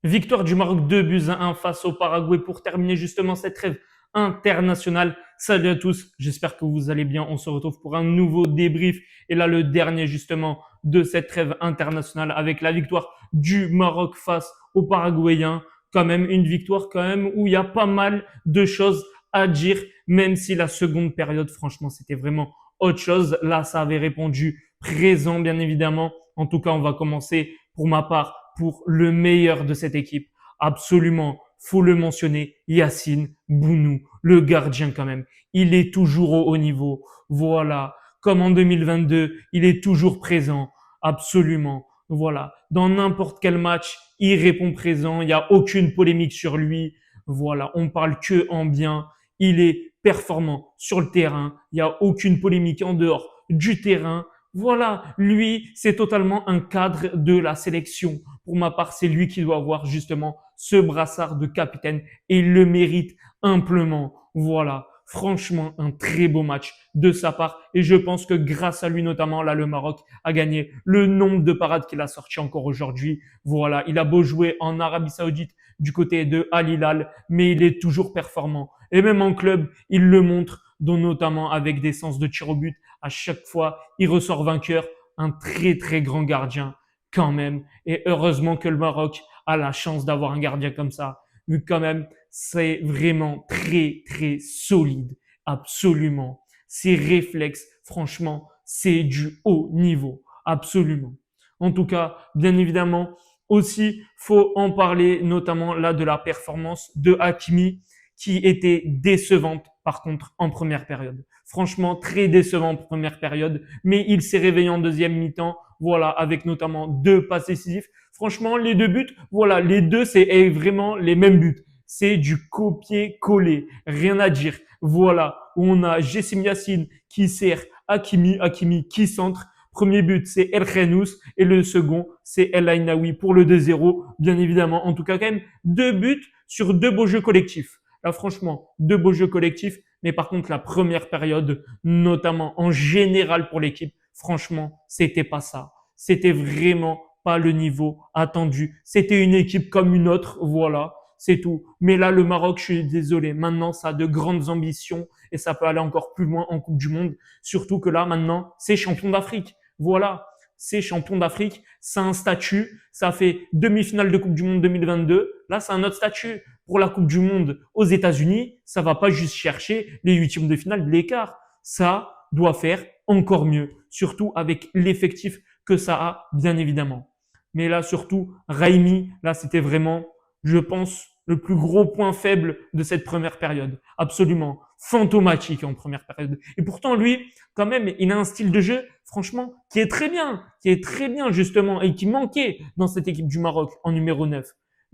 Victoire du Maroc 2 buts à 1 face au Paraguay pour terminer justement cette trêve internationale. Salut à tous, j'espère que vous allez bien. On se retrouve pour un nouveau débrief. Et là, le dernier justement de cette trêve internationale avec la victoire du Maroc face aux Paraguayens. Quand même une victoire quand même où il y a pas mal de choses à dire, même si la seconde période, franchement, c'était vraiment autre chose. Là, ça avait répondu présent, bien évidemment. En tout cas, on va commencer pour ma part pour le meilleur de cette équipe. Absolument, faut le mentionner, Yacine Bounou, le gardien quand même. Il est toujours au haut niveau. Voilà, comme en 2022, il est toujours présent. Absolument. Voilà, dans n'importe quel match, il répond présent. Il n'y a aucune polémique sur lui. Voilà, on parle que en bien. Il est performant sur le terrain. Il n'y a aucune polémique en dehors du terrain. Voilà, lui, c'est totalement un cadre de la sélection. Pour ma part, c'est lui qui doit avoir justement ce brassard de capitaine et il le mérite amplement. Voilà, franchement, un très beau match de sa part et je pense que grâce à lui notamment, là, le Maroc a gagné le nombre de parades qu'il a sorti encore aujourd'hui. Voilà, il a beau jouer en Arabie Saoudite du côté de Al Hilal, mais il est toujours performant. Et même en club, il le montre, dont notamment avec des sens de tir au but. À chaque fois, il ressort vainqueur. Un très très grand gardien quand même. Et heureusement que le Maroc a la chance d'avoir un gardien comme ça. Vu que quand même, c'est vraiment très très solide. Absolument. Ses réflexes, franchement, c'est du haut niveau. Absolument. En tout cas, bien évidemment, aussi, faut en parler, notamment là de la performance de Hakimi, qui était décevante par contre en première période. Franchement, très décevant en première période, mais il s'est réveillé en deuxième mi-temps, voilà, avec notamment 2 passes décisives. Franchement, les 2 buts, voilà, les deux, c'est vraiment les mêmes buts. C'est du copier-coller, rien à dire. Voilà, on a Jessim Yassine qui sert Hakimi, Hakimi qui centre. Premier but, c'est El Khenous et le second, c'est El Ainaoui pour le 2-0, bien évidemment. En tout cas, quand même, 2 buts sur 2 beaux jeux collectifs. Là, franchement, 2 beaux jeux collectifs. Mais par contre, la première période, notamment en général pour l'équipe, franchement, c'était pas ça. C'était vraiment pas le niveau attendu. C'était une équipe comme une autre, voilà, c'est tout. Mais là, le Maroc, je suis désolé, maintenant, ça a de grandes ambitions et ça peut aller encore plus loin en Coupe du Monde. Surtout que là, maintenant, c'est champion d'Afrique. Voilà, c'est champion d'Afrique, ça a un statut, ça fait demi-finale de Coupe du Monde 2022. Là, c'est un autre statut. Pour la Coupe du Monde aux États-Unis, ça va pas juste chercher les huitièmes de finale de l'écart. Ça doit faire encore mieux, surtout avec l'effectif que ça a, bien évidemment. Mais là, surtout, Raimi, là, c'était vraiment, je pense, le plus gros point faible de cette première période. Absolument fantomatique en première période. Et pourtant, lui, quand même, il a un style de jeu, franchement, qui est très bien justement, et qui manquait dans cette équipe du Maroc en numéro 9.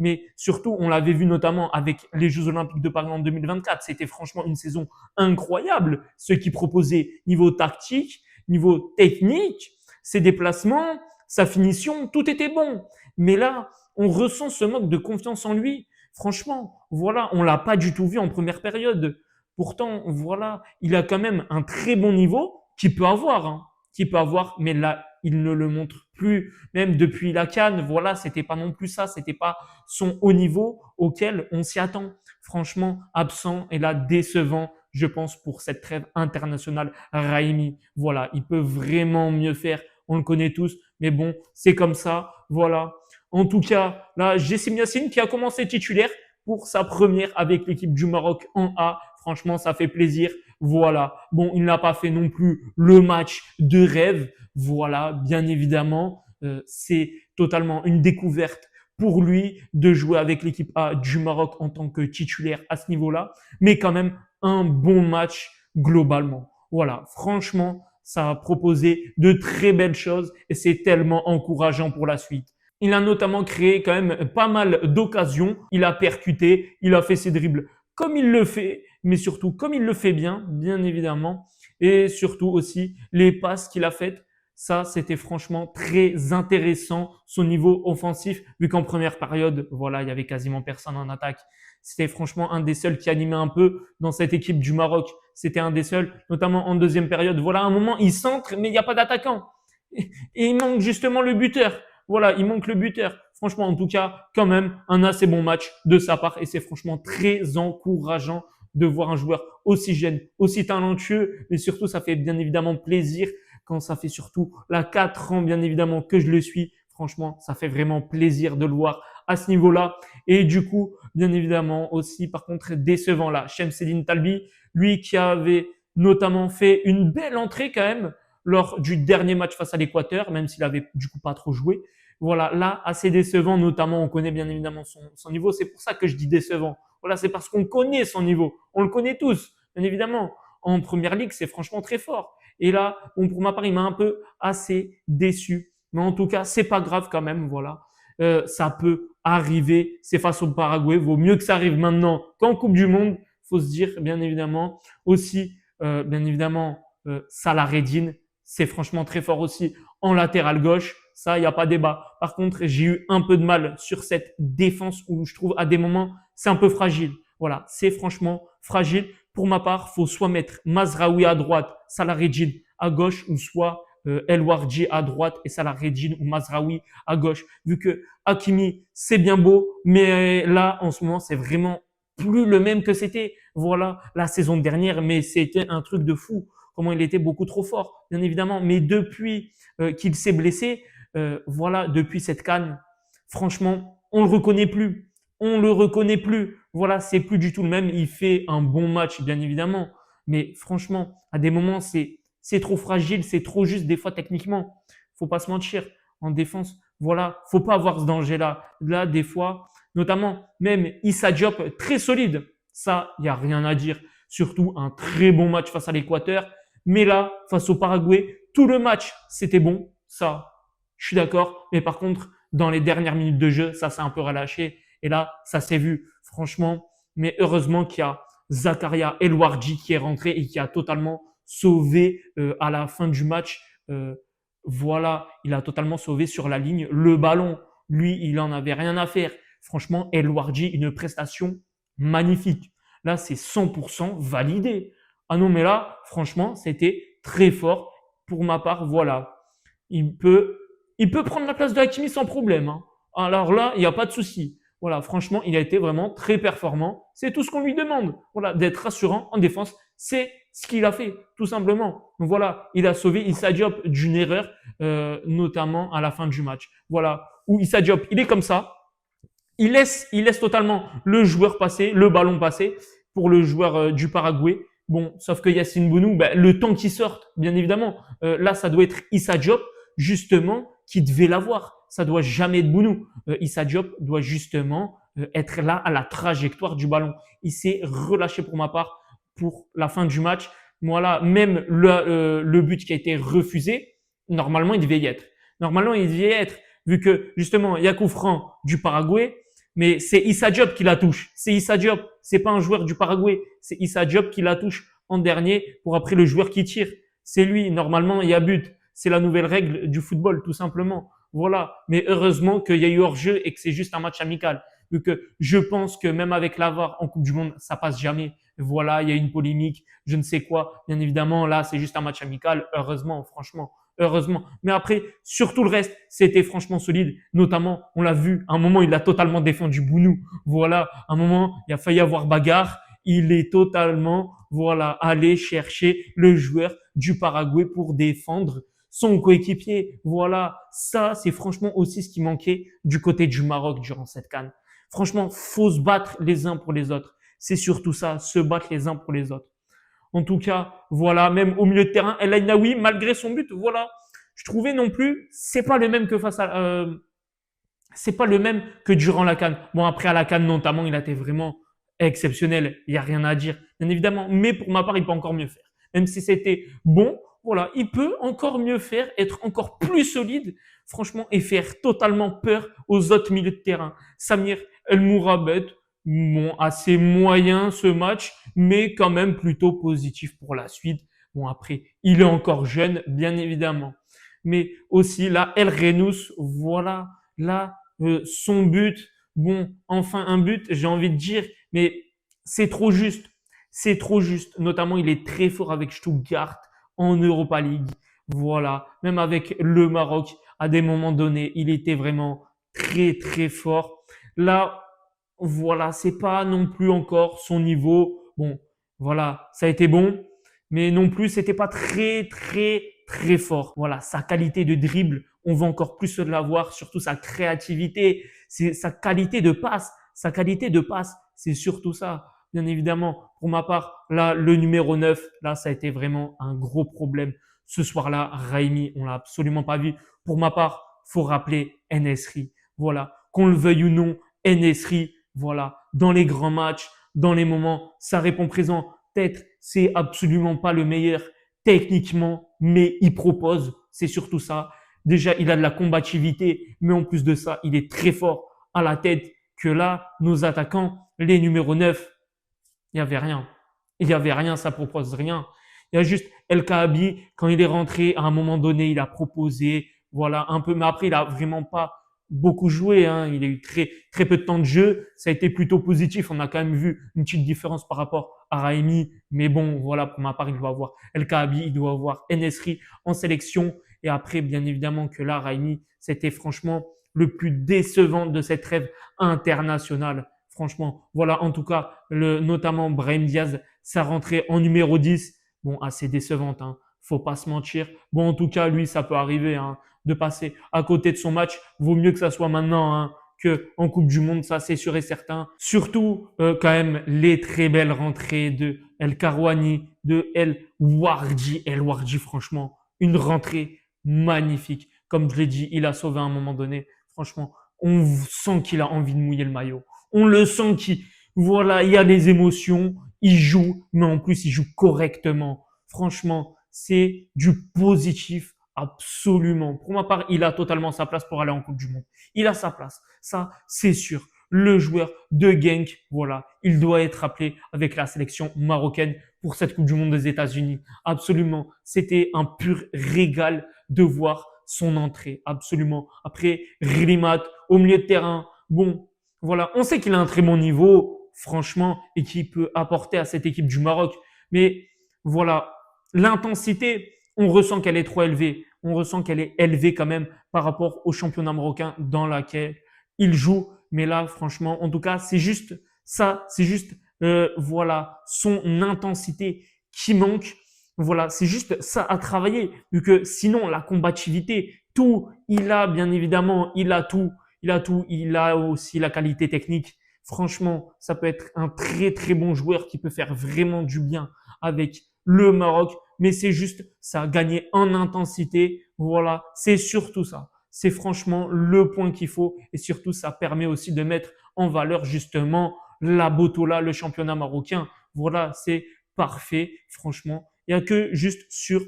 Mais surtout, on l'avait vu notamment avec les Jeux Olympiques de Paris en 2024. C'était franchement une saison incroyable, ce qu'il proposait niveau tactique, niveau technique, ses déplacements, sa finition, tout était bon. Mais là, on ressent ce manque de confiance en lui. Franchement, voilà, on l'a pas du tout vu en première période. Pourtant, voilà, il a quand même un très bon niveau qu'il peut avoir, hein, qu'il peut avoir, mais là, il ne le montre plus. Même depuis la CAN, voilà, c'était pas non plus ça, c'était pas son haut niveau auquel on s'y attend. Franchement, absent et là décevant, je pense, pour cette trêve internationale. Raimi, voilà, il peut vraiment mieux faire. On le connaît tous, mais bon, c'est comme ça. Voilà. En tout cas, là, Jessim Yassine qui a commencé titulaire pour sa première avec l'équipe du Maroc en A. Franchement, ça fait plaisir. Voilà. Bon, il n'a pas fait non plus le match de rêve. Voilà, bien évidemment, c'est totalement une découverte pour lui de jouer avec l'équipe A du Maroc en tant que titulaire à ce niveau-là, mais quand même un bon match globalement. Voilà, franchement, ça a proposé de très belles choses et c'est tellement encourageant pour la suite. Il a notamment créé quand même pas mal d'occasions. Il a percuté, il a fait ses dribbles comme il le fait, mais surtout comme il le fait bien, bien évidemment. Et surtout aussi les passes qu'il a faites. Ça, c'était franchement très intéressant, son niveau offensif, vu qu'en première période, voilà, il y avait quasiment personne en attaque. C'était franchement un des seuls qui animait un peu dans cette équipe du Maroc. C'était un des seuls, notamment en deuxième période. Voilà, à un moment, il centre, mais il n'y a pas d'attaquant. Et il manque justement le buteur. Voilà, il manque le buteur. Franchement, en tout cas, quand même, un assez bon match de sa part et c'est franchement très encourageant de voir un joueur aussi jeune, aussi talentueux, mais surtout, ça fait bien évidemment plaisir quand ça fait surtout la 4 ans, bien évidemment, que je le suis. Franchement, ça fait vraiment plaisir de le voir à ce niveau-là. Et du coup, bien évidemment, aussi, par contre, décevant là, Shemseddine Talbi, lui qui avait notamment fait une belle entrée quand même lors du dernier match face à l'Équateur, même s'il avait du coup pas trop joué. Voilà, là, assez décevant, notamment, on connaît bien évidemment son niveau. C'est pour ça que je dis décevant. Voilà, c'est parce qu'on connaît son niveau. On le connaît tous, bien évidemment. En première ligue, c'est franchement très fort. Et là, bon, pour ma part, il m'a un peu assez déçu. Mais en tout cas, c'est pas grave quand même, voilà. Ça peut arriver. C'est face au Paraguay. Vaut mieux que ça arrive maintenant qu'en Coupe du Monde. Faut se dire, bien évidemment. Aussi, bien évidemment, Salah Redine, c'est franchement très fort aussi en latéral gauche. Ça, il n'y a pas débat. Par contre, j'ai eu un peu de mal sur cette défense où je trouve à des moments, c'est un peu fragile. Voilà, c'est franchement fragile. Pour ma part, faut soit mettre Mazraoui à droite, Salah Redine à gauche, ou soit El Warji à droite et Salah Redine ou Mazraoui à gauche. Vu que Hakimi, c'est bien beau, mais là, en ce moment, c'est vraiment plus le même que c'était. Voilà, la saison dernière, mais c'était un truc de fou. Comment il était beaucoup trop fort, bien évidemment. Mais depuis qu'il s'est blessé, voilà, depuis cette CAN, franchement, on le reconnaît plus. On le reconnaît plus. Voilà, c'est plus du tout le même. Il fait un bon match, bien évidemment. Mais franchement, à des moments, c'est trop fragile, c'est trop juste des fois techniquement. Faut pas se mentir. En défense, voilà, faut pas avoir ce danger-là. Là, des fois, notamment, même Issa Diop, très solide. Ça, il y a rien à dire. Surtout un très bon match face à l'Équateur. Mais là, face au Paraguay, tout le match, c'était bon. Ça, je suis d'accord. Mais par contre, dans les dernières minutes de jeu, ça s'est un peu relâché. Et là, ça s'est vu, franchement. Mais heureusement qu'il y a Zakaria Elwardji qui est rentré et qui a totalement sauvé à la fin du match. Voilà, il a totalement sauvé sur la ligne le ballon. Lui, il en avait rien à faire. Franchement, Elwardji, une prestation magnifique. Là, c'est 100% validé. Ah non, mais là, franchement, c'était très fort. Pour ma part, voilà. Il peut, il peut prendre la place de Hakimi sans problème, hein. Alors là, il n'y a pas de souci. Voilà, franchement, il a été vraiment très performant. C'est tout ce qu'on lui demande. Voilà, d'être rassurant en défense. C'est ce qu'il a fait, tout simplement. Donc voilà, il a sauvé Issa Diop d'une erreur, notamment à la fin du match. Voilà, où Issa Diop, il est comme ça. Il laisse totalement le joueur passer, le ballon passer pour le joueur du Paraguay. Bon, sauf que Yacine Bounou, ben, le temps qu'il sorte, bien évidemment, là, ça doit être Issa Diop, justement, qui devait l'avoir. Ça doit jamais être Bounou. Issa Diop doit justement être là à la trajectoire du ballon. Il s'est relâché pour ma part pour la fin du match. Voilà, même le but qui a été refusé, normalement, il devait y être. Normalement, il devait y être, vu que justement, il y a coup franc du Paraguay, mais c'est Issa Diop qui la touche. C'est Issa Diop. C'est pas un joueur du Paraguay. C'est Issa Diop qui la touche en dernier pour après le joueur qui tire. C'est lui. Normalement, il y a but. C'est la nouvelle règle du football, tout simplement. Voilà. Mais heureusement qu'il y a eu hors-jeu et que c'est juste un match amical. Vu que je pense que même avec la VAR en Coupe du Monde, ça passe jamais. Voilà, il y a une polémique, je ne sais quoi. Bien évidemment, là, c'est juste un match amical. Heureusement, franchement. Heureusement. Mais après, sur tout le reste, c'était franchement solide. Notamment, on l'a vu, à un moment, il a totalement défendu Bounou. Voilà, à un moment, il a failli avoir bagarre. Il est totalement, voilà, allé chercher le joueur du Paraguay pour défendre son coéquipier. Voilà, ça, c'est franchement aussi ce qui manquait du côté du Maroc durant cette CAN. Franchement, faut se battre les uns pour les autres. C'est surtout ça, se battre les uns pour les autres. En tout cas, voilà, même au milieu de terrain, El Ainaoui, malgré son but, voilà, je trouvais non plus, c'est pas le même que c'est pas le même que durant la CAN. Bon, après à la CAN notamment, il a été vraiment exceptionnel, il y a rien à dire, bien évidemment. Mais pour ma part, il peut encore mieux faire. Même si c'était bon, voilà, il peut encore mieux faire, être encore plus solide, franchement, et faire totalement peur aux autres milieux de terrain. Samir El Mourabet, bon, assez moyen ce match, mais quand même plutôt positif pour la suite. Bon, après, il est encore jeune, bien évidemment. Mais aussi, là, El Renous, voilà, là, son but, bon, enfin un but, j'ai envie de dire, mais c'est trop juste. C'est trop juste. Notamment, il est très fort avec Stuttgart en Europa League. Voilà. Même avec le Maroc, à des moments donnés, il était vraiment très très fort. Là, voilà, c'est pas non plus encore son niveau. Bon, voilà, ça a été bon, mais non plus, c'était pas très très très fort. Voilà, sa qualité de dribble, on va encore plus l'avoir, surtout sa créativité, c'est sa qualité de passe, c'est surtout ça. Bien évidemment, pour ma part, là, le numéro 9, là, ça a été vraiment un gros problème. Ce soir-là, Raimi, on l'a absolument pas vu. Pour ma part, faut rappeler En-Nesyri. Voilà, qu'on le veuille ou non, En-Nesyri, voilà, dans les grands matchs, dans les moments, ça répond présent. Peut-être, c'est absolument pas le meilleur techniquement, mais il propose, c'est surtout ça. Déjà, il a de la combativité, mais en plus de ça, il est très fort à la tête. Que là, nos attaquants, les numéros 9, il n'y avait rien. Il n'y avait rien, ça propose rien. Il y a juste El Kaabi, quand il est rentré, à un moment donné, il a proposé, voilà, un peu, mais après, il a vraiment pas beaucoup joué, hein. Il a eu très, très peu de temps de jeu. Ça a été plutôt positif. On a quand même vu une petite différence par rapport à Raimi. Mais bon, voilà, pour ma part, il doit avoir El Kaabi, il doit avoir En-Nesyri en sélection. Et après, bien évidemment que là, Raimi, c'était franchement le plus décevant de cette trêve internationale. Franchement, voilà, en tout cas, notamment Brahim Diaz, sa rentrée en numéro 10, bon, assez décevante, hein, faut pas se mentir. Bon, en tout cas, lui, ça peut arriver, hein, de passer à côté de son match. Vaut mieux que ça soit maintenant, hein, que en Coupe du Monde, ça c'est sûr et certain. Surtout, quand même, les très belles rentrées de El Karouani, de El Wardi. El Wardi, franchement, une rentrée magnifique. Comme je l'ai dit, il a sauvé à un moment donné. Franchement, on sent qu'il a envie de mouiller le maillot. On le sent qu'il, voilà, il y a les émotions, il joue, mais en plus, il joue correctement. Franchement, c'est du positif absolument. Pour ma part, il a totalement sa place pour aller en Coupe du Monde. Il a sa place. Ça, c'est sûr. Le joueur de Genk, voilà, il doit être appelé avec la sélection marocaine pour cette Coupe du Monde des États-Unis. Absolument. C'était un pur régal de voir son entrée. Absolument. Après, Grimat au milieu de terrain. Bon, voilà, on sait qu'il a un très bon niveau, franchement, et qu'il peut apporter à cette équipe du Maroc. Mais voilà, l'intensité, on ressent qu'elle est trop élevée. On ressent qu'elle est élevée quand même par rapport au championnat marocain dans lequel il joue. Mais là, franchement, en tout cas, c'est juste ça, c'est juste voilà son intensité qui manque. Voilà, c'est juste ça à travailler, vu que sinon la combativité, tout, il a bien évidemment, il a tout, il a aussi la qualité technique. Franchement, ça peut être un très très bon joueur qui peut faire vraiment du bien avec le Maroc, mais c'est juste ça, gagner en intensité. Voilà, c'est surtout ça. C'est franchement le point qu'il faut et surtout ça permet aussi de mettre en valeur justement la Botola, le championnat marocain. Voilà, c'est parfait, franchement. Il n'y a que juste sur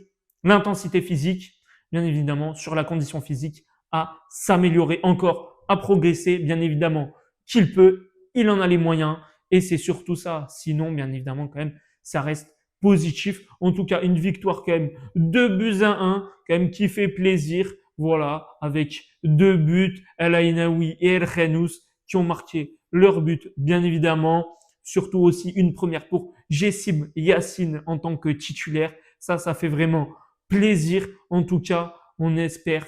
l'intensité physique, bien évidemment, sur la condition physique, à s'améliorer encore, à progresser, bien évidemment, qu'il peut, il en a les moyens, et c'est surtout ça. Sinon, bien évidemment, quand même, ça reste positif. En tout cas, une victoire quand même 2 buts à 1, quand même qui fait plaisir. Voilà, avec 2 buts, El Ainaoui et El Khenous qui ont marqué leur but, bien évidemment. Surtout aussi une première pour Jessim Yassine en tant que titulaire. Ça fait vraiment plaisir. En tout cas, on espère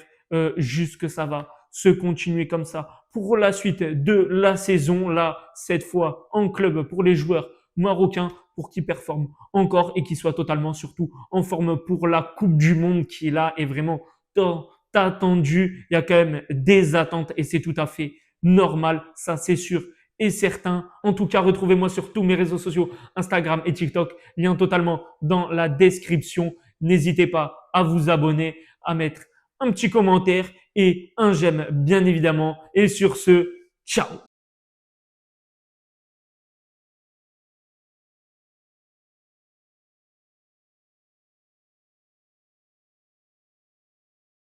juste que ça va se continuer comme ça pour la suite de la saison. Là, cette fois en club pour les joueurs marocains pour qu'ils performent encore et qu'ils soient totalement surtout en forme pour la Coupe du Monde qui là est vraiment tant attendu. Il y a quand même des attentes et c'est tout à fait normal, ça c'est sûr et certain. En tout cas, retrouvez-moi sur tous mes réseaux sociaux, Instagram et TikTok, lien totalement dans la description. N'hésitez pas à vous abonner, à mettre un petit commentaire et un j'aime bien évidemment. Et sur ce, ciao!